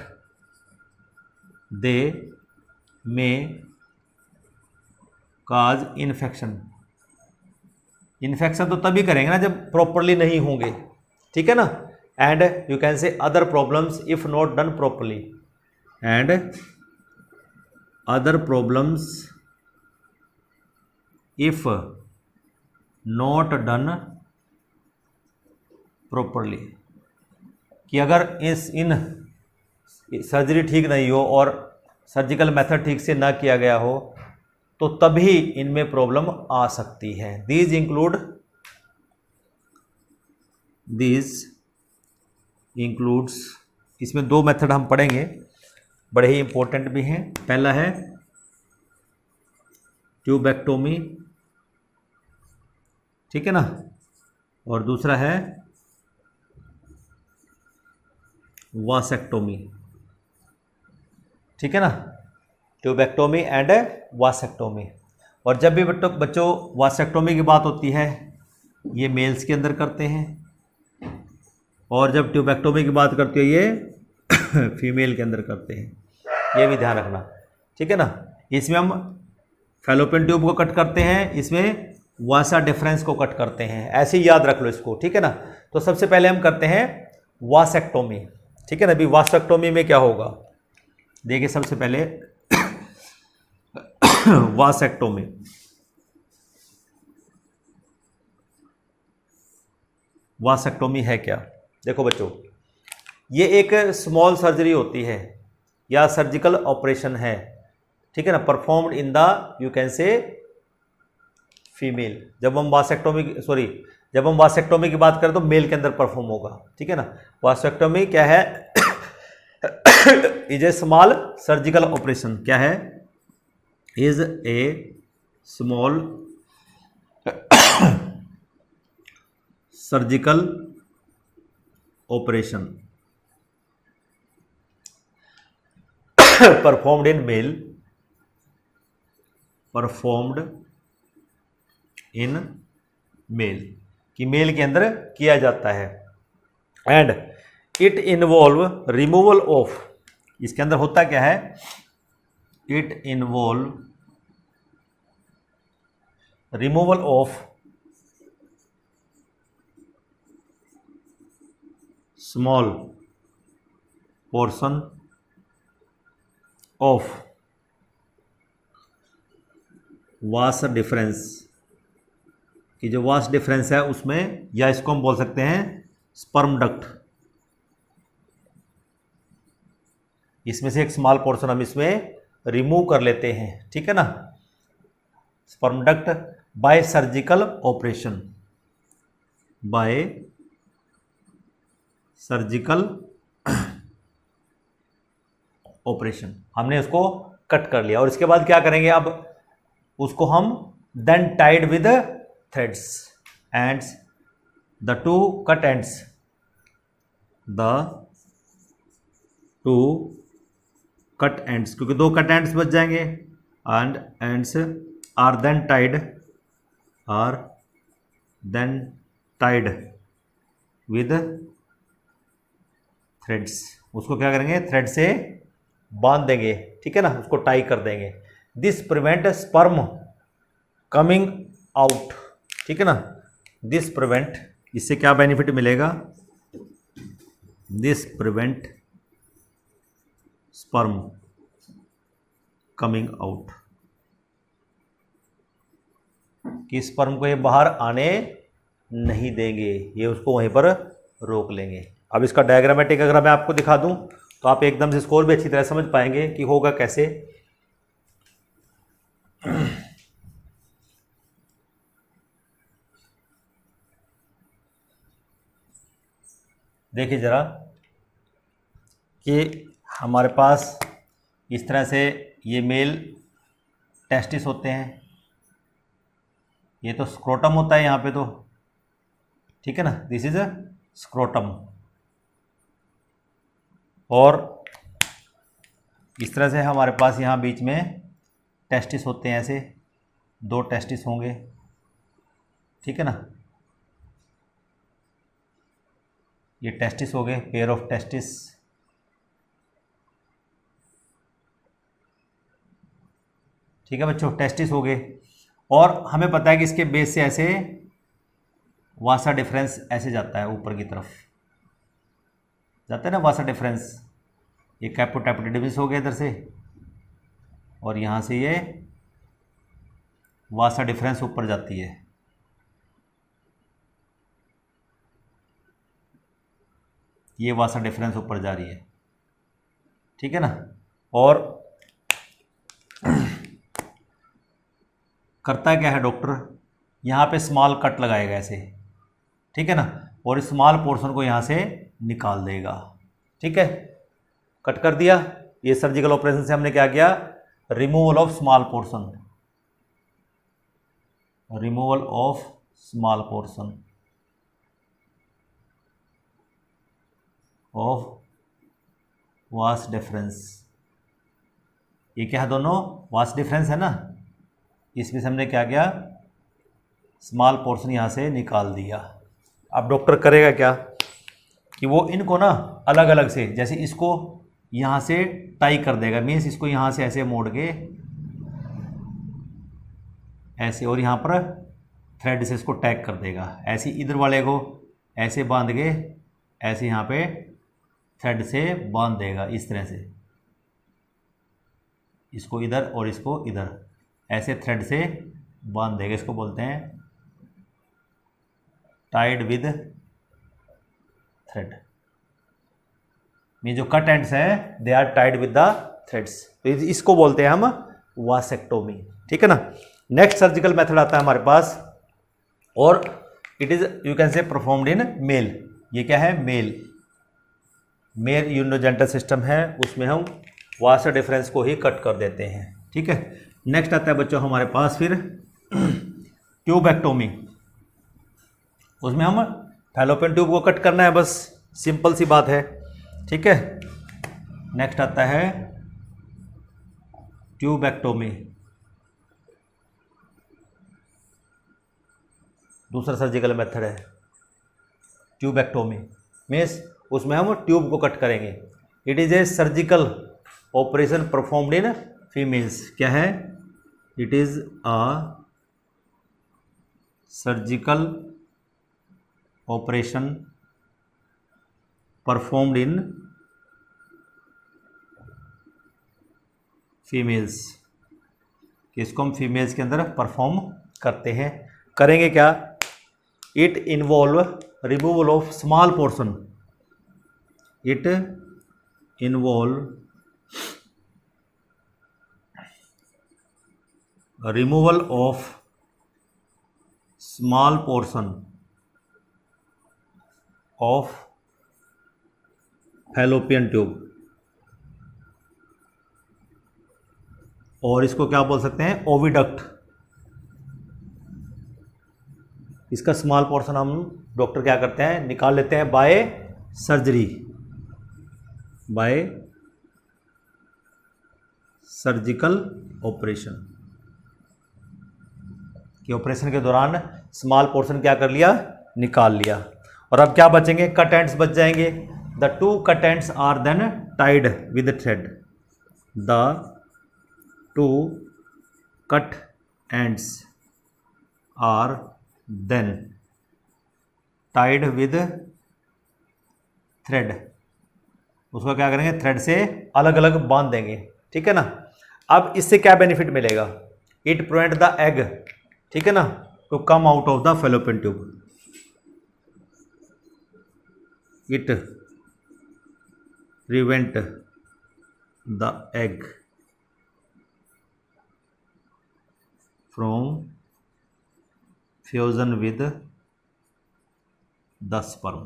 they may cause infection. Infection तो तभी करेंगे ना जब प्रॉपरली नहीं होंगे, ठीक है ना। And you can say other problems if not done properly, and other problems if not done properly, कि अगर इन सर्जरी ठीक नहीं हो और सर्जिकल मेथड ठीक से ना किया गया हो तो तभी इनमें प्रॉब्लम आ सकती है। दीज इंक्लूड्स, इसमें दो मेथड हम पढ़ेंगे, बड़े ही इंपॉर्टेंट भी हैं। पहला है ट्यूबेक्टोमी, ठीक है ना, और दूसरा है वासेक्टोमी, ठीक है ना, ट्यूबेक्टोमी एंड वासेक्टोमी। और जब भी बच्चों वासेक्टोमी की बात होती है ये मेल्स के अंदर करते हैं, और जब ट्यूबेक्टोमी की बात करते हो ये फीमेल के अंदर करते हैं, ये भी ध्यान रखना, ठीक है ना। इसमें हम फैलोपियन ट्यूब को कट करते हैं, इसमें वासा डिफरेंस को कट करते हैं, ऐसे ही याद रख लो इसको, ठीक है ना। तो सबसे पहले हम करते हैं वासेक्टोमी, ठीक है ना। अभी वासेक्टोमी में क्या होगा देखिए, सबसे पहले वासेक्टोमी, वासेक्टोमी है क्या? देखो बच्चों, ये एक स्मॉल सर्जरी होती है या सर्जिकल ऑपरेशन है, ठीक है ना, performed in the you can से फीमेल। जब हम वासेक्टोमी की बात करें तो मेल के अंदर परफॉर्म होगा, ठीक है ना। वासेक्टोमी क्या है? Is a small surgical operation, क्या है? Is a small surgical operation performed in male, कि मेल के अंदर किया जाता है। And it involve removal of, इसके अंदर होता क्या है? It involve removal of small portion of vas deferens, कि जो वास डिफरेंस है उसमें, या इसको हम बोल सकते हैं स्पर्म डक्ट, इसमें से एक स्मॉल पोर्शन हम इसमें रिमूव कर लेते हैं, ठीक है ना, sperm duct bye surgical operation, bye surgical operation, हमने उसको कट कर लिया। और इसके बाद क्या करेंगे? अब उसको हम then tied with threads ends, the two cut ends, the two cut ends, क्योंकि दो कट एंड्स बच जाएंगे, and ends are then tied with threads, उसको क्या करेंगे? थ्रेड से बांध देंगे, ठीक है ना, उसको टाई कर देंगे। This prevent sperm coming out, ठीक है ना, दिस प्रिवेंट, इससे क्या बेनिफिट मिलेगा? This prevent sperm coming out, कि स्पर्म को ये बाहर आने नहीं देंगे, ये उसको वहीं पर रोक लेंगे। अब इसका डायग्रामेटिक अगर मैं आपको दिखा दूं तो आप एकदम से इसको और भी अच्छी तरह समझ पाएंगे कि होगा कैसे। देखिए जरा कि हमारे पास इस तरह से ये मेल टेस्टिस होते हैं, ये तो स्क्रोटम होता है यहाँ पे, तो ठीक है ना, दिस इज अ स्क्रोटम। और इस तरह से हमारे पास यहाँ बीच में टेस्टिस होते हैं, ऐसे दो टेस्टिस होंगे, ठीक है ना, ये टेस्टिस हो गए, पेयर ऑफ टेस्टिस, ठीक है बच्चों, टेस्टिस हो गए। और हमें पता है कि इसके बेस से ऐसे वासा डिफरेंस ऐसे जाता है, ऊपर की तरफ जाता है ना वासा डिफरेंस, ये कैपोटैप्टिडिस हो गया इधर से, और यहाँ से ये वासा डिफरेंस ऊपर जाती है, ये वासा डिफरेंस ऊपर जा रही है, ठीक है ना। और करता क्या है डॉक्टर, यहाँ पे स्मॉल कट लगाएगा ऐसे, ठीक है ना, और इस स्मॉल पोर्शन को यहाँ से निकाल देगा। ठीक है, कट कर दिया। ये सर्जिकल ऑपरेशन से हमने क्या किया, removal of small portion, removal of small portion of vas difference. ये क्या है, दोनों वास डिफरेंस है ना, इसमें से हमने क्या किया, स्मॉल पोर्शन यहाँ से निकाल दिया। अब डॉक्टर करेगा क्या कि वो इनको ना अलग अलग से, जैसे इसको यहाँ से टाई कर देगा, मीन्स इसको यहाँ से ऐसे मोड़ के ऐसे, और यहाँ पर थ्रेड से इसको टैग कर देगा, ऐसे इधर वाले को ऐसे बांध के ऐसे यहाँ पे थ्रेड से बांध देगा, इस तरह से इसको इधर और इसको इधर ऐसे थ्रेड से बांध देगा। इसको बोलते हैं टाइड विद थ्रेड। ये जो कट एंड्स हैं they are tied with the threads, तो इसको बोलते हैं हम वासेक्टोमी। ठीक है ना। नेक्स्ट सर्जिकल मेथड आता है हमारे पास, और it is you can say performed in male. ये क्या है, मेल यूरिनोजेनिटल सिस्टम है, उसमें हम वास डिफरेंस को ही कट कर देते हैं। ठीक है। नेक्स्ट आता है बच्चों हमारे पास फिर ट्यूबेक्टोमी। उसमें हम फैलोपियन ट्यूब को कट करना है, बस सिंपल सी बात है। ठीक है। नेक्स्ट आता है ट्यूबेक्टोमी, दूसरा सर्जिकल मेथड है ट्यूबेक्टोमी। मीन्स उसमें हम ट्यूब को कट करेंगे। It is a surgical operation performed in females. क्या है, it is a surgical operation performed in females. इसको हम फीमेल्स के अंदर परफॉर्म करते हैं। करेंगे क्या, it involve removal of small portion, it involve removal of small portion of fallopian tube, और इसको क्या बोल सकते हैं, ओविडक्ट। इसका स्मॉल पोर्शन हम डॉक्टर क्या करते हैं, निकाल लेते हैं by surgery, by surgical operation. कि ऑपरेशन के दौरान स्मॉल पोर्शन क्या कर लिया, निकाल लिया। और अब क्या बचेंगे, कट एंड्स बच जाएंगे। The two cut ends are then tied with thread, the two cut ends are then tied with thread. उसको क्या करेंगे, थ्रेड से अलग अलग बांध देंगे। ठीक है ना। अब इससे क्या बेनिफिट मिलेगा, इट प्रिवेंट द एग, ठीक है ना, to come out of the fallopian tube. It prevent the egg from fusion with the sperm.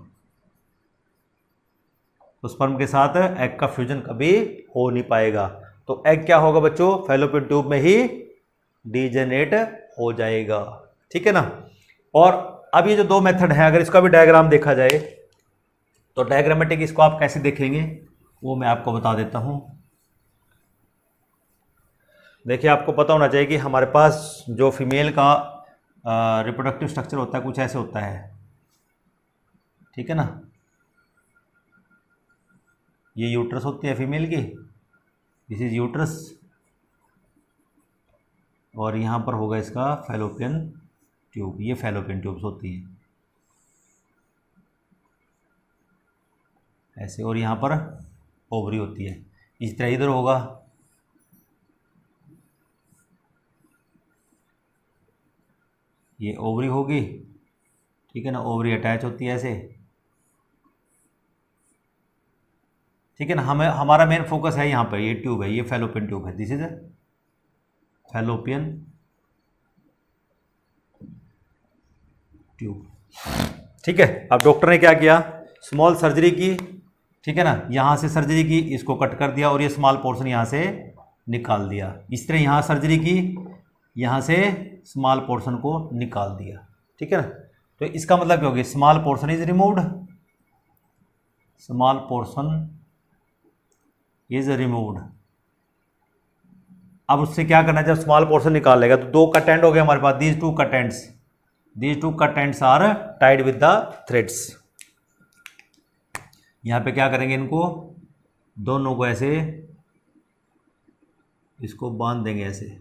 तो स्पर्म के साथ एग का फ्यूजन कभी हो नहीं पाएगा। तो एग क्या होगा बच्चों, फैलोपियन ट्यूब में ही डिजेनरेट हो जाएगा। ठीक है ना। और अब ये जो दो मेथड है, अगर इसका भी डायग्राम देखा जाए तो डायग्रामेटिक इसको आप कैसे देखेंगे वो मैं आपको बता देता हूं। देखिए, आपको पता होना चाहिए कि हमारे पास जो फीमेल का रिप्रोडक्टिव स्ट्रक्चर होता है कुछ ऐसे होता है। ठीक है ना। ये यूट्रस होती है फीमेल की, दिस इज यूट्रस, और यहाँ पर होगा इसका फैलोपियन ट्यूब। ये फैलोपियन ट्यूब्स होती हैं ऐसे, और यहाँ पर ओवरी होती है। इस तरह इधर होगा, ये ओवरी होगी। ठीक है ना, ओवरी अटैच होती है ऐसे। ठीक है ना। हमें हमारा मेन फोकस है यहाँ पर, ये ट्यूब है, ये फैलोपियन ट्यूब है, दिस इज फैलोपियन ट्यूब। ठीक है, अब डॉक्टर ने क्या किया, स्मॉल सर्जरी की, ठीक है ना, यहाँ से सर्जरी की, इसको कट कर दिया और ये स्मॉल पोर्शन यहाँ से निकाल दिया। इस तरह यहाँ सर्जरी की, यहाँ से स्मॉल पोर्शन को निकाल दिया। ठीक है ना, तो इसका मतलब क्या हो गया, small portion is removed, small portion is removed. अब उससे क्या करना है, जब स्मॉल पोर्शन निकाल लेगा तो दो कट एंड हो गए हमारे पास, these two cut ends are tied with the threads. यहाँ पे क्या करेंगे, इनको दोनों को ऐसे इसको बांध देंगे ऐसे,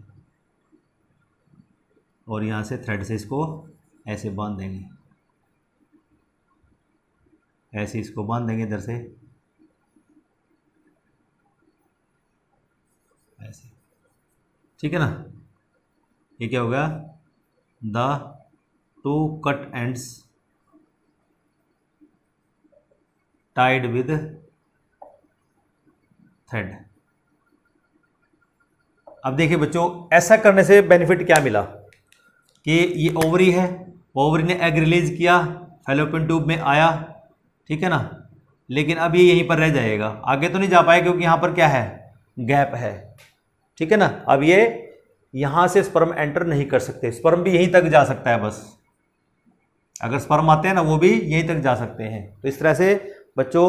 और यहाँ से थ्रेड से इसको ऐसे बांध देंगे, ऐसे इसको बांध देंगे इधर से ऐसे। ठीक है ना, ये क्या होगा, the two cut ends Tide with thread. अब देखिए बच्चों, ऐसा करने से बेनिफिट क्या मिला कि ये ओवरी है, ओवरी ने एग रिलीज किया, फैलोपियन ट्यूब में आया, ठीक है ना, लेकिन अब ये यहीं पर रह जाएगा, आगे तो नहीं जा पाएगा क्योंकि यहाँ पर क्या है, गैप है। ठीक है ना, अब ये यहाँ से स्पर्म एंटर नहीं कर सकते, स्पर्म भी यहीं तक जा सकता है बस, अगर स्पर्म आते हैं ना वो भी यहीं तक जा सकते हैं। तो इस तरह से बच्चों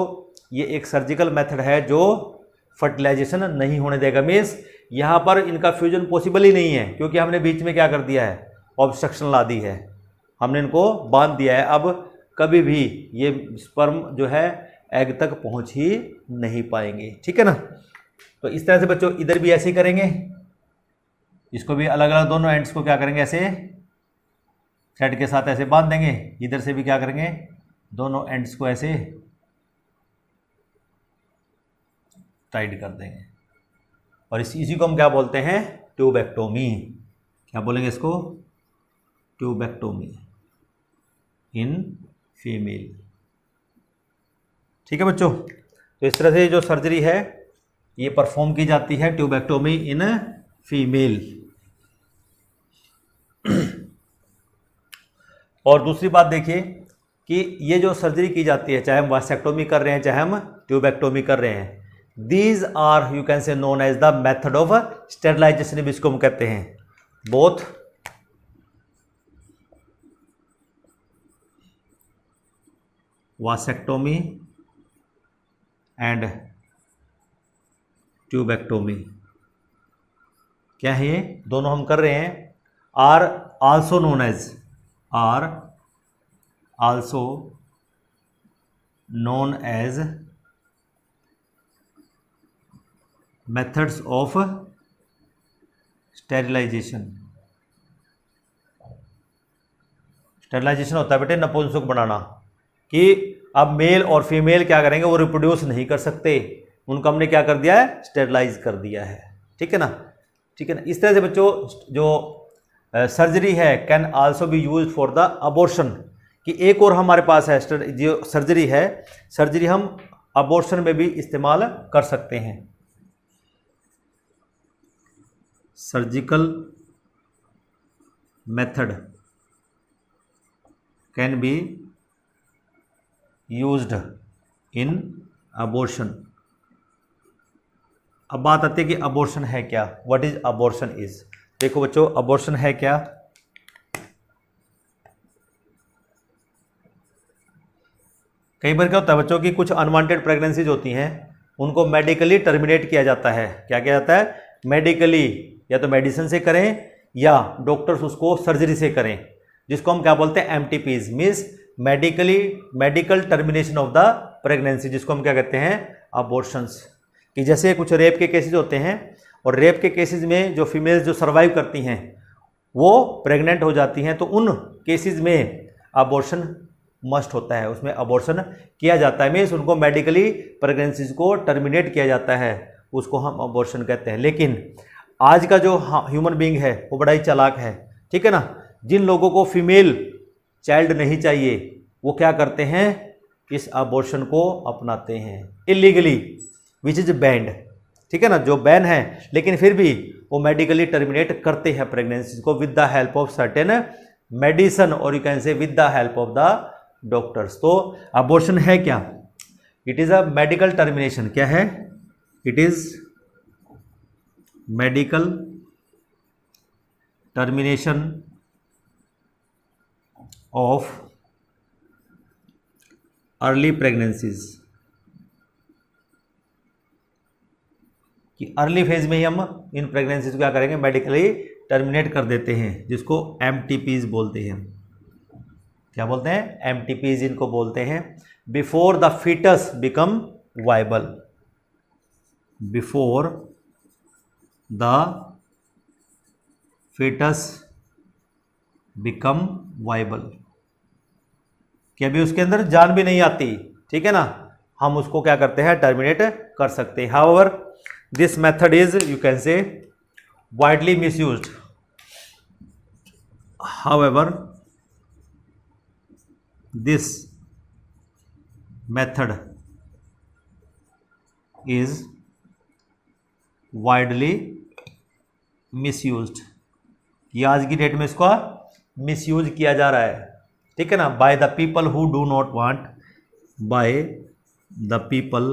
ये एक सर्जिकल मेथड है जो फर्टिलाइजेशन नहीं होने देगा, मीन्स यहाँ पर इनका फ्यूजन पॉसिबल ही नहीं है, क्योंकि हमने बीच में क्या कर दिया है, ऑब्स्ट्रक्शन ला दी है, हमने इनको बांध दिया है। अब कभी भी ये स्पर्म जो है एग तक पहुँच ही नहीं पाएंगे। ठीक है ना, तो इस तरह से बच्चों इधर भी ऐसे ही करेंगे, इसको भी अलग अलग दोनों एंड्स को क्या करेंगे, ऐसे थ्रेड के साथ ऐसे बांध देंगे, इधर से भी क्या करेंगे, दोनों एंड्स को ऐसे टाइट कर देंगे, और इसी को हम क्या बोलते हैं, ट्यूबेक्टोमी। क्या बोलेंगे इसको, ट्यूबेक्टोमी इन फीमेल। ठीक है बच्चों, तो इस तरह से जो सर्जरी है ये परफॉर्म की जाती है, ट्यूबेक्टोमी इन फीमेल। और दूसरी बात देखिए कि ये जो सर्जरी की जाती है, चाहे हम वासेक्टोमी कर रहे हैं चाहे हम ट्यूबेक्टोमी कर रहे हैं, these are you can say known as the method of sterilisation, भी इसको हम कहते हैं, बोथ वासेक्टोमी एंड ट्यूबेक्टोमी। क्या है ये, दोनों हम कर रहे हैं, are also known as, are also known as methods of sterilisation. Sterilisation होता है बेटे नपुंसक बनाना, कि अब मेल और फीमेल क्या करेंगे, वो रिप्रोड्यूस नहीं कर सकते, उनको हमने क्या कर दिया है, स्टेरिलाइज कर दिया है। ठीक है ना, ठीक है ना। इस तरह से बच्चों जो सर्जरी है can also be use for the abortion, कि एक और हमारे पास है जो सर्जरी है, सर्जरी हम अबॉर्शन में भी इस्तेमाल कर सकते हैं। Surgical method can be used in abortion. अब बात आती है कि अबॉर्शन है क्या, व्हाट इज अबॉर्शन इज। देखो बच्चों, अबॉर्शन है क्या, कई बार क्या होता है बच्चों की कुछ अनवांटेड प्रेगनेंसीज होती हैं, उनको मेडिकली टर्मिनेट किया जाता है। क्या किया जाता है, मेडिकली, या तो मेडिसिन से करें या डॉक्टर्स उसको सर्जरी से करें, जिसको हम क्या बोलते हैं, MTPs, means medical termination of the pregnancy, जिसको हम क्या कहते हैं, अबॉर्शंस। कि जैसे कुछ रेप के केसेस होते हैं, और रेप के केसेस में जो फीमेल्स जो सर्वाइव करती हैं वो प्रेग्नेंट हो जाती हैं, तो उन केसेस में अबॉर्शन मस्ट होता है, उसमें अबॉर्शन किया जाता है, मीन्स उनको मेडिकली प्रेगनेंसीज को टर्मिनेट किया जाता है, उसको हम अबॉर्शन कहते हैं। लेकिन आज का जो ह्यूमन बीइंग है वो बड़ा ही चालाक है। ठीक है ना, जिन लोगों को फीमेल चाइल्ड नहीं चाहिए वो क्या करते हैं, इस अबॉर्शन को अपनाते हैं इलीगली, विच इज बैंड। ठीक है ना, जो बैन है, लेकिन फिर भी वो मेडिकली टर्मिनेट करते हैं प्रेगनेंसी को with the help of certain medicine और you can say with the help of the doctors. तो अबॉर्शन है क्या? It is a medical termination. क्या है? It is medical termination of early pregnancies, कि अर्ली फेज में ही हम इन प्रेगनेंसीज को क्या करेंगे, मेडिकली टर्मिनेट कर देते हैं, जिसको एमटीपीज बोलते हैं। क्या बोलते हैं? एमटीपीज इनको बोलते हैं। Before the foetus become viable, before the foetus become viable, कि अभी उसके अंदर जान भी नहीं आती, ठीक है ना, हम उसको क्या करते हैं, टर्मिनेट कर सकते हैं। However this method is you can से widely misused. However this method is widely misused, ये आज की डेट में इसका मिसयूज किया जा रहा है, ठीक है ना, by the people who do not want, by the people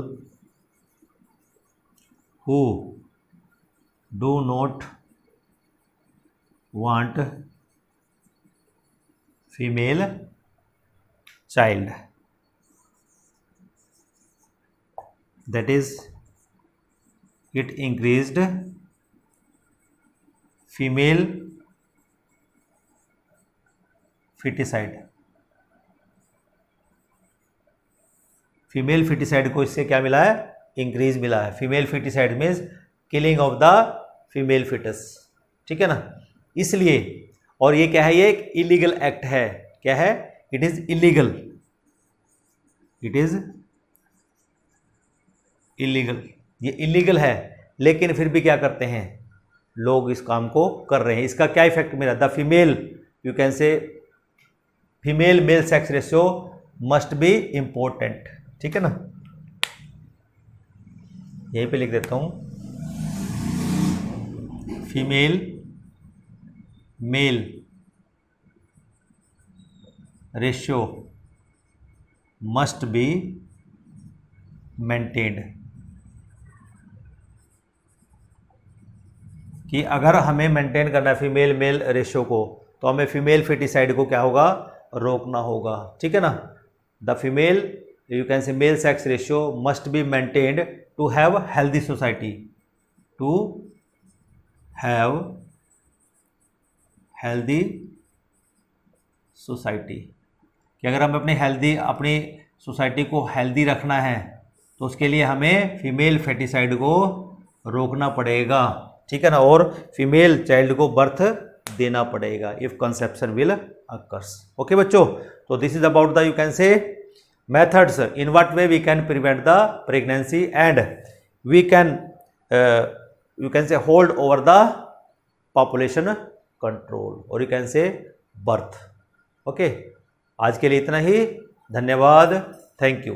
who do not want female child, that is it increased female feticide। Female foeticide को इससे क्या मिला है, इंक्रीज मिला है। Female foeticide means killing of the female foetus, ठीक है ना, इसलिए। और ये क्या है, ये एक इलीगल एक्ट है। क्या है? It is illegal, it is illegal, ये इलीगल है, लेकिन फिर भी क्या करते हैं लोग, इस काम को कर रहे हैं। इसका क्या इफेक्ट मिला? द फीमेल यू कैन से female male sex ratio must be important, ठीक है ना, यहीं पे लिख देता हूं, female male ratio must be maintained, कि अगर हमें मेंटेन करना है फीमेल मेल रेशियो को, तो हमें फीमेल फिटिसाइड को क्या होगा, रोकना होगा, ठीक है ना। The female you can say male sex ratio must be maintained to have healthy society, to have healthy society, कि अगर हमें अपनी सोसाइटी को हेल्दी रखना है तो उसके लिए हमें फीमेल फेटिसाइड को रोकना पड़ेगा, ठीक है ना, और फीमेल चाइल्ड को बर्थ देना पड़ेगा if conception will occurs. Okay बच्चों, तो this is about the you can say methods in what way we can prevent the pregnancy and we can you can say hold over the population control और you can say birth. Okay, आज के लिए इतना ही, धन्यवाद, thank you.